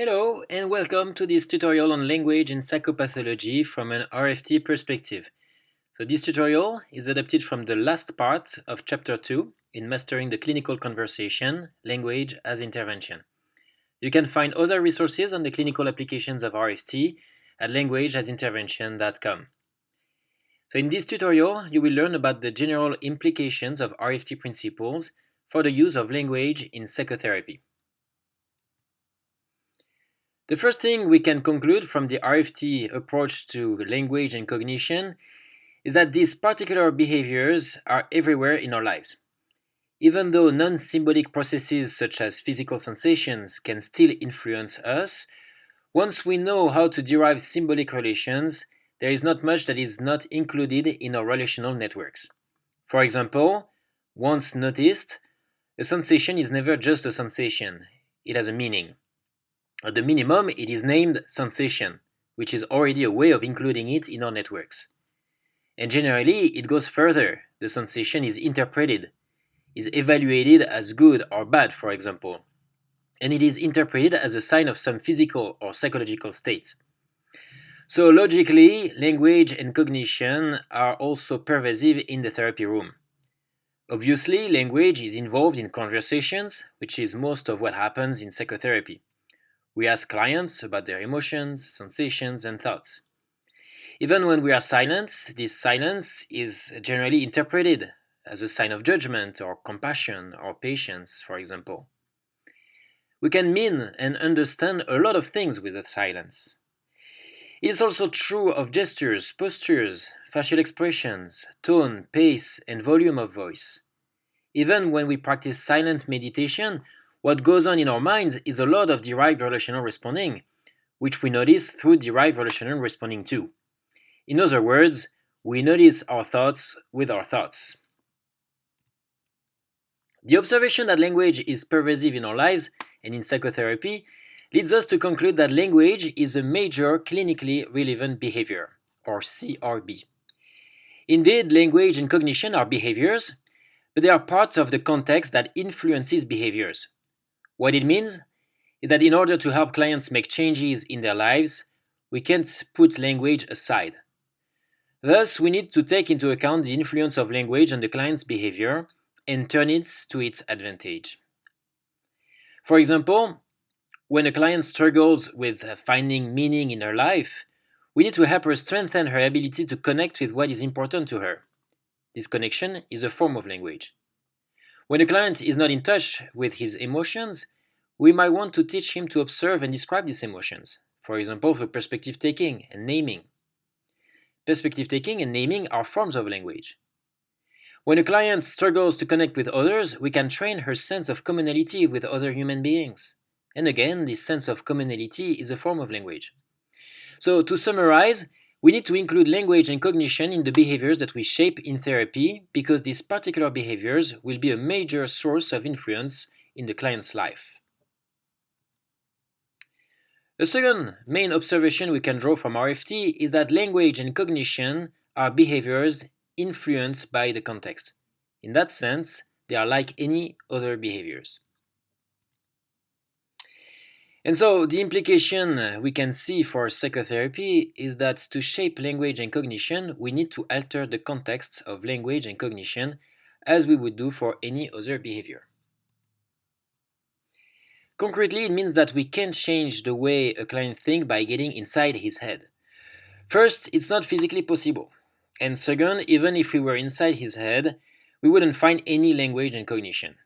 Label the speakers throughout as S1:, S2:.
S1: Hello and welcome to this tutorial on language and psychopathology from an RFT perspective. So this tutorial is adapted from the last part of Chapter 2 in Mastering the Clinical Conversation, Language as Intervention. You can find other resources on the clinical applications of RFT at languageasintervention.com. So in this tutorial, you will learn about the general implications of RFT principles for the use of language in psychotherapy. The first thing we can conclude from the RFT approach to language and cognition is that these particular behaviors are everywhere in our lives. Even though non-symbolic processes such as physical sensations can still influence us, once we know how to derive symbolic relations, there is not much that is not included in our relational networks. For example, once noticed, a sensation is never just a sensation, it has a meaning. At the minimum, it is named sensation, which is already a way of including it in our networks. And generally, it goes further. The sensation is interpreted, is evaluated as good or bad, for example, and it is interpreted as a sign of some physical or psychological state. So logically, language and cognition are also pervasive in the therapy room. Obviously, language is involved in conversations, which is most of what happens in psychotherapy. We ask clients about their emotions, sensations, and thoughts. Even when we are silent, this silence is generally interpreted as a sign of judgment or compassion or patience, for example. We can mean and understand a lot of things with the silence. It is also true of gestures, postures, facial expressions, tone, pace, and volume of voice. Even when we practice silent meditation, what goes on in our minds is a lot of derived relational responding, which we notice through derived relational responding too. In other words, we notice our thoughts with our thoughts. The observation that language is pervasive in our lives and in psychotherapy leads us to conclude that language is a major clinically relevant behavior, or CRB. Indeed, language and cognition are behaviors, but they are parts of the context that influences behaviors. What it means is that in order to help clients make changes in their lives, we can't put language aside. Thus, we need to take into account the influence of language on the client's behavior and turn it to its advantage. For example, when a client struggles with finding meaning in her life, we need to help her strengthen her ability to connect with what is important to her. This connection is a form of language. When a client is not in touch with his emotions, we might want to teach him to observe and describe these emotions, for example, through perspective taking and naming. Perspective taking and naming are forms of language. When a client struggles to connect with others, we can train her sense of commonality with other human beings. And again, this sense of commonality is a form of language. So, to summarize, we need to include language and cognition in the behaviors that we shape in therapy because these particular behaviors will be a major source of influence in the client's life. A second main observation we can draw from RFT is that language and cognition are behaviors influenced by the context. In that sense, they are like any other behaviors. And so the implication we can see for psychotherapy is that to shape language and cognition, we need to alter the context of language and cognition as we would do for any other behavior. Concretely, it means that we can't change the way a client thinks by getting inside his head. First, it's not physically possible. And second, even if we were inside his head, we wouldn't find any language and cognition.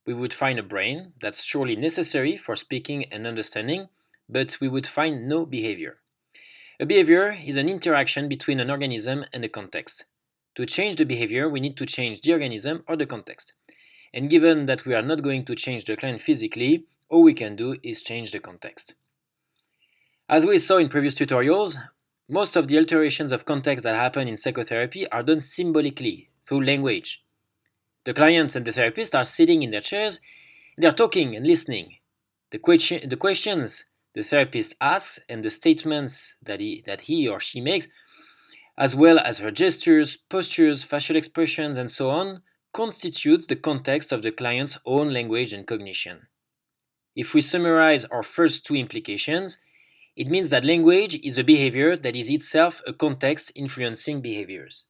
S1: We would find a brain that's surely necessary for speaking and understanding, but we would find no behavior. A behavior is an interaction between an organism and a context. To change the behavior, we need to change the organism or the context. And given that we are not going to change the client physically, all we can do is change the context. As we saw in previous tutorials, most of the alterations of context that happen in psychotherapy are done symbolically, through language. The clients and the therapist are sitting in their chairs, and they are talking and listening. The questions the therapist asks and the statements that he or she makes, as well as her gestures, postures, facial expressions, and so on, constitutes the context of the client's own language and cognition. If we summarize our first two implications, it means that language is a behavior that is itself a context influencing behaviors.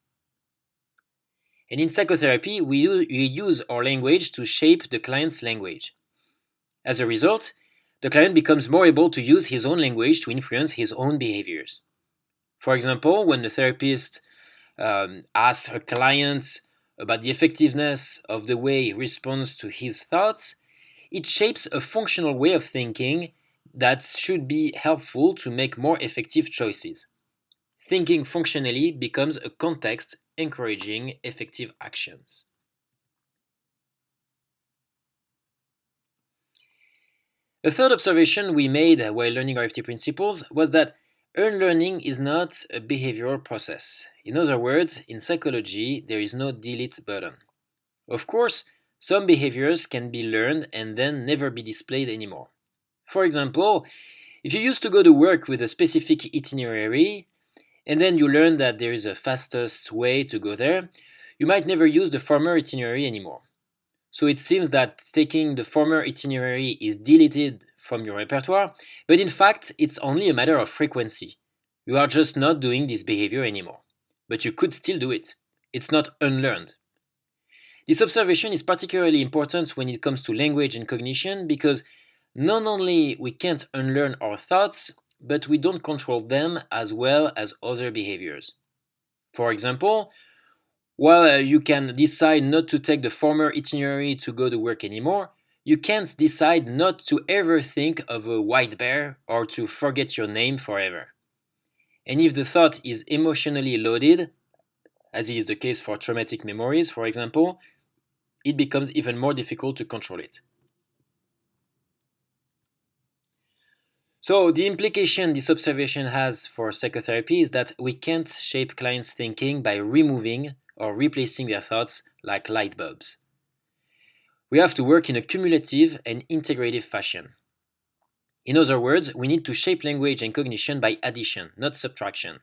S1: And in psychotherapy, we use our language to shape the client's language. As a result, the client becomes more able to use his own language to influence his own behaviors. For example, when the therapist asks her client about the effectiveness of the way he responds to his thoughts, it shapes a functional way of thinking that should be helpful to make more effective choices. Thinking functionally becomes a context encouraging effective actions. A third observation we made while learning RFT principles was that earned learning is not a behavioral process. In other words, in psychology, there is no delete button. Of course, some behaviors can be learned and then never be displayed anymore. For example, if you used to go to work with a specific itinerary, and then you learn that there is a fastest way to go there, you might never use the former itinerary anymore. So it seems that taking the former itinerary is deleted from your repertoire, but in fact, it's only a matter of frequency. You are just not doing this behavior anymore. But you could still do it. It's not unlearned. This observation is particularly important when it comes to language and cognition because not only we can't unlearn our thoughts, but we don't control them as well as other behaviors. For example, while you can decide not to take the former itinerary to go to work anymore, you can't decide not to ever think of a white bear or to forget your name forever. And if the thought is emotionally loaded, as is the case for traumatic memories, for example, it becomes even more difficult to control it. So the implication this observation has for psychotherapy is that we can't shape clients' thinking by removing or replacing their thoughts like light bulbs. We have to work in a cumulative and integrative fashion. In other words, we need to shape language and cognition by addition, not subtraction.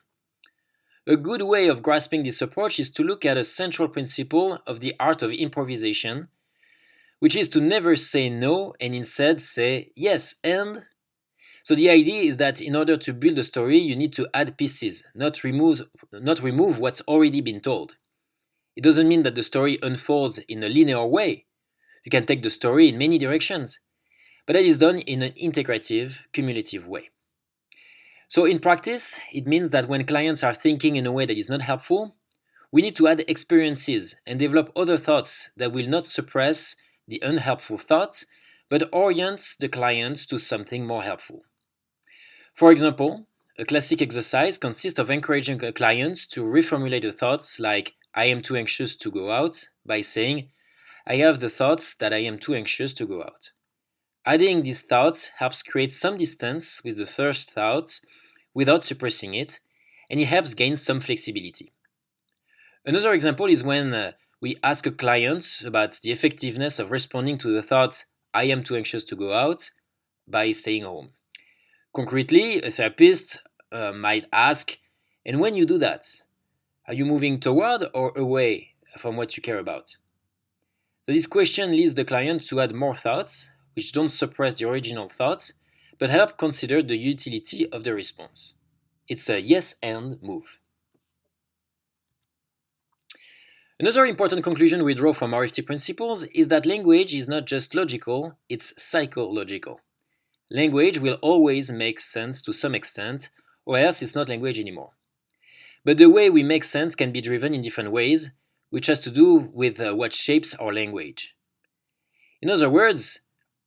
S1: A good way of grasping this approach is to look at a central principle of the art of improvisation, which is to never say no and instead say yes and. So the idea is that in order to build a story, you need to add pieces, not remove what's already been told. It doesn't mean that the story unfolds in a linear way. You can take the story in many directions, but that is done in an integrative, cumulative way. So in practice, it means that when clients are thinking in a way that is not helpful, we need to add experiences and develop other thoughts that will not suppress the unhelpful thoughts, but orient the client to something more helpful. For example, a classic exercise consists of encouraging a client to reformulate the thoughts like, I am too anxious to go out, by saying, I have the thoughts that I am too anxious to go out. Adding these thoughts helps create some distance with the first thoughts without suppressing it, and it helps gain some flexibility. Another example is when we ask a client about the effectiveness of responding to the thought, I am too anxious to go out, by staying home. Concretely, a therapist might ask, and when you do that, are you moving toward or away from what you care about? So this question leads the client to add more thoughts, which don't suppress the original thoughts, but help consider the utility of the response. It's a yes and move. Another important conclusion we draw from RFT principles is that language is not just logical, it's psychological. Language will always make sense to some extent, or else it's not language anymore. But the way we make sense can be driven in different ways, which has to do with what shapes our language. In other words,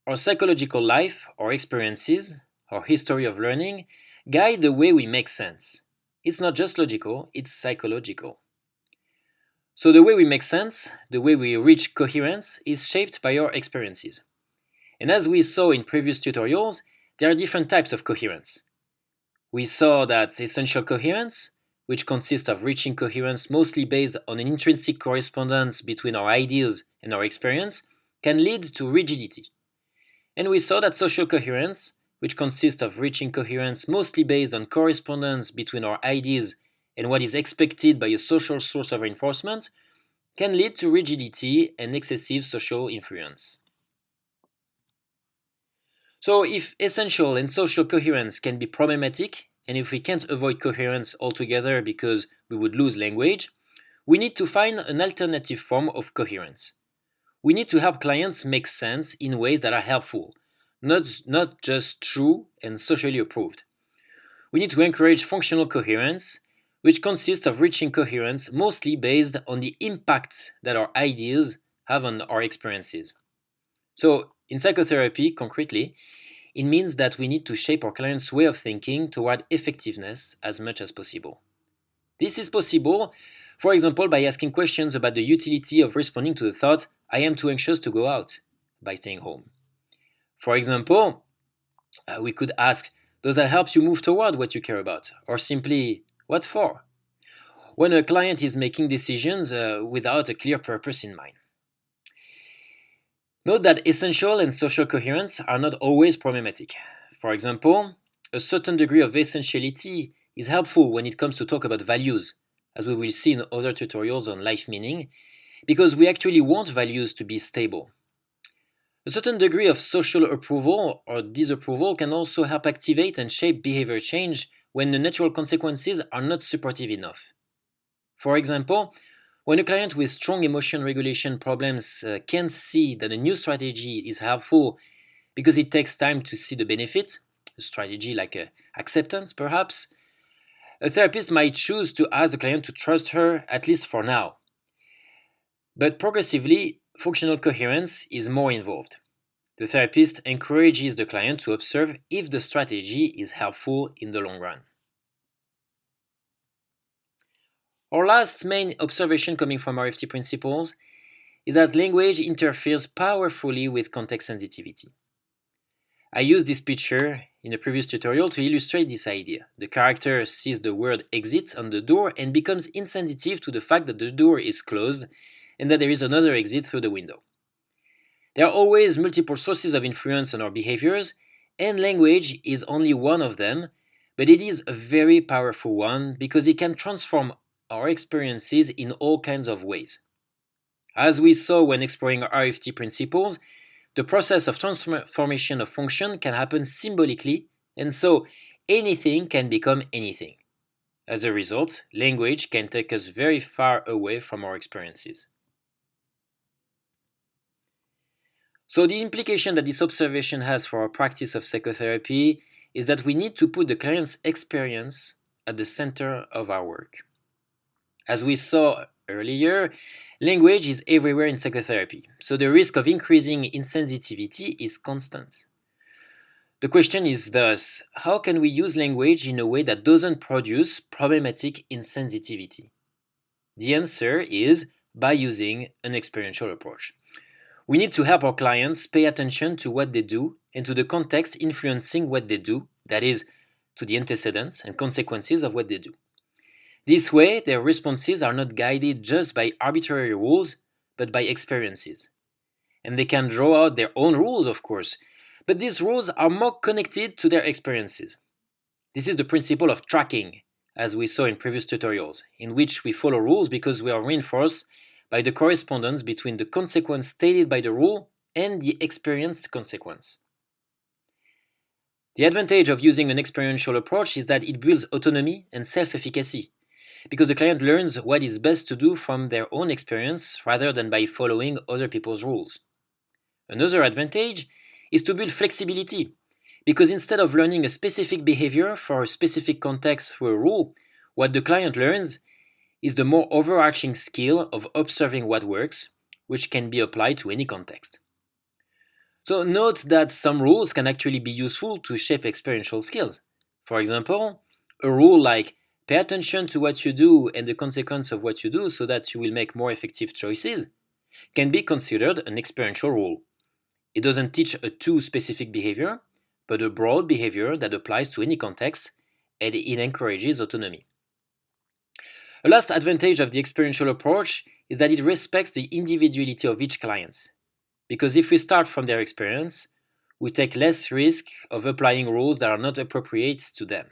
S1: our psychological life, our experiences, our history of learning guide the way we make sense. It's not just logical, it's psychological. So the way we make sense, the way we reach coherence, is shaped by our experiences. And as we saw in previous tutorials, there are different types of coherence. We saw that essential coherence, which consists of reaching coherence mostly based on an intrinsic correspondence between our ideas and our experience, can lead to rigidity. And we saw that social coherence, which consists of reaching coherence mostly based on correspondence between our ideas and what is expected by a social source of reinforcement, can lead to rigidity and excessive social influence. So if essential and social coherence can be problematic, and if we can't avoid coherence altogether because we would lose language, we need to find an alternative form of coherence. We need to help clients make sense in ways that are helpful, not just true and socially approved. We need to encourage functional coherence, which consists of reaching coherence mostly based on the impact that our ideas have on our experiences. So, in psychotherapy, concretely, it means that we need to shape our client's way of thinking toward effectiveness as much as possible. This is possible, for example, by asking questions about the utility of responding to the thought, I am too anxious to go out, by staying home. For example, we could ask, does that help you move toward what you care about? Or simply, what for? When a client is making decisions without a clear purpose in mind. Note that essential and social coherence are not always problematic. For example, a certain degree of essentiality is helpful when it comes to talk about values, as we will see in other tutorials on life meaning, because we actually want values to be stable. A certain degree of social approval or disapproval can also help activate and shape behavior change when the natural consequences are not supportive enough. For example, when a client with strong emotion regulation problems can see that a new strategy is helpful because it takes time to see the benefit, a strategy like acceptance perhaps, a therapist might choose to ask the client to trust her at least for now. But progressively, functional coherence is more involved. The therapist encourages the client to observe if the strategy is helpful in the long run. Our last main observation coming from RFT principles is that language interferes powerfully with context sensitivity. I used this picture in a previous tutorial to illustrate this idea. The character sees the word exit on the door and becomes insensitive to the fact that the door is closed and that there is another exit through the window. There are always multiple sources of influence on our behaviors, and language is only one of them, but it is a very powerful one because it can transform our experiences in all kinds of ways. As we saw when exploring RFT principles, the process of transformation of function can happen symbolically, and so anything can become anything. As a result, language can take us very far away from our experiences. So the implication that this observation has for our practice of psychotherapy is that we need to put the client's experience at the center of our work. As we saw earlier, language is everywhere in psychotherapy, so the risk of increasing insensitivity is constant. The question is thus, how can we use language in a way that doesn't produce problematic insensitivity? The answer is by using an experiential approach. We need to help our clients pay attention to what they do and to the context influencing what they do, that is, to the antecedents and consequences of what they do. This way, their responses are not guided just by arbitrary rules, but by experiences. And they can draw out their own rules, of course, but these rules are more connected to their experiences. This is the principle of tracking, as we saw in previous tutorials, in which we follow rules because we are reinforced by the correspondence between the consequence stated by the rule and the experienced consequence. The advantage of using an experiential approach is that it builds autonomy and self-efficacy, because the client learns what is best to do from their own experience rather than by following other people's rules. Another advantage is to build flexibility, because instead of learning a specific behavior for a specific context through a rule, what the client learns is the more overarching skill of observing what works, which can be applied to any context. So note that some rules can actually be useful to shape experiential skills. For example, a rule like pay attention to what you do and the consequence of what you do so that you will make more effective choices can be considered an experiential rule. It doesn't teach a too specific behavior, but a broad behavior that applies to any context, and it encourages autonomy. A last advantage of the experiential approach is that it respects the individuality of each client. Because if we start from their experience, we take less risk of applying rules that are not appropriate to them.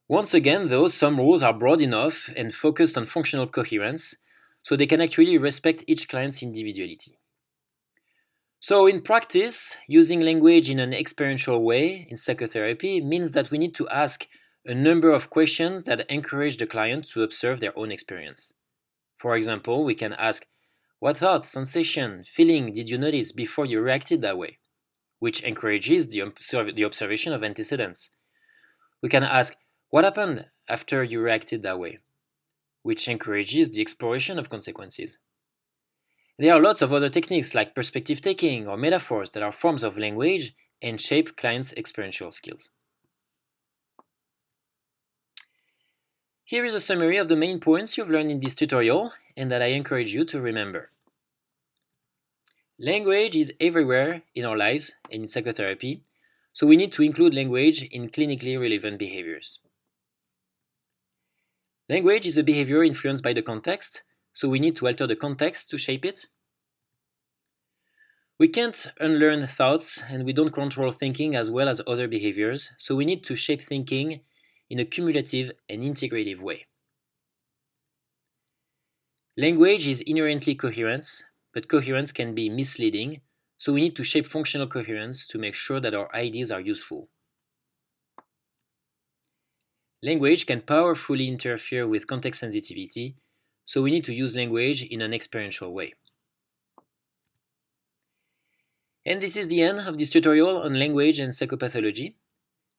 S1: Once again, though, some rules are broad enough and focused on functional coherence, so they can actually respect each client's individuality. So, in practice, using language in an experiential way in psychotherapy means that we need to ask a number of questions that encourage the client to observe their own experience. For example, we can ask, what thoughts, sensation, feeling did you notice before you reacted that way? Which encourages the observation of antecedents. We can ask, what happened after you reacted that way? Which encourages the exploration of consequences. There are lots of other techniques like perspective taking or metaphors that are forms of language and shape clients' experiential skills. Here is a summary of the main points you've learned in this tutorial and that I encourage you to remember. Language is everywhere in our lives and in psychotherapy, so we need to include language in clinically relevant behaviors. Language is a behavior influenced by the context, so we need to alter the context to shape it. We can't unlearn thoughts and we don't control thinking as well as other behaviors, so we need to shape thinking in a cumulative and integrative way. Language is inherently coherent, but coherence can be misleading, so we need to shape functional coherence to make sure that our ideas are useful. Language can powerfully interfere with context sensitivity, so we need to use language in an experiential way. And this is the end of this tutorial on language and psychopathology.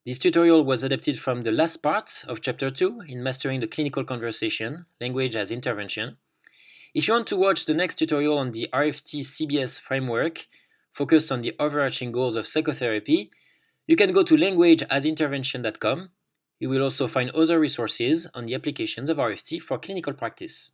S1: This tutorial was adapted from the last part of Chapter 2 in Mastering the Clinical Conversation, Language as Intervention. If you want to watch the next tutorial on the RFT-CBS framework, focused on the overarching goals of psychotherapy, you can go to languageasintervention.com. You will also find other resources on the applications of RFT for clinical practice.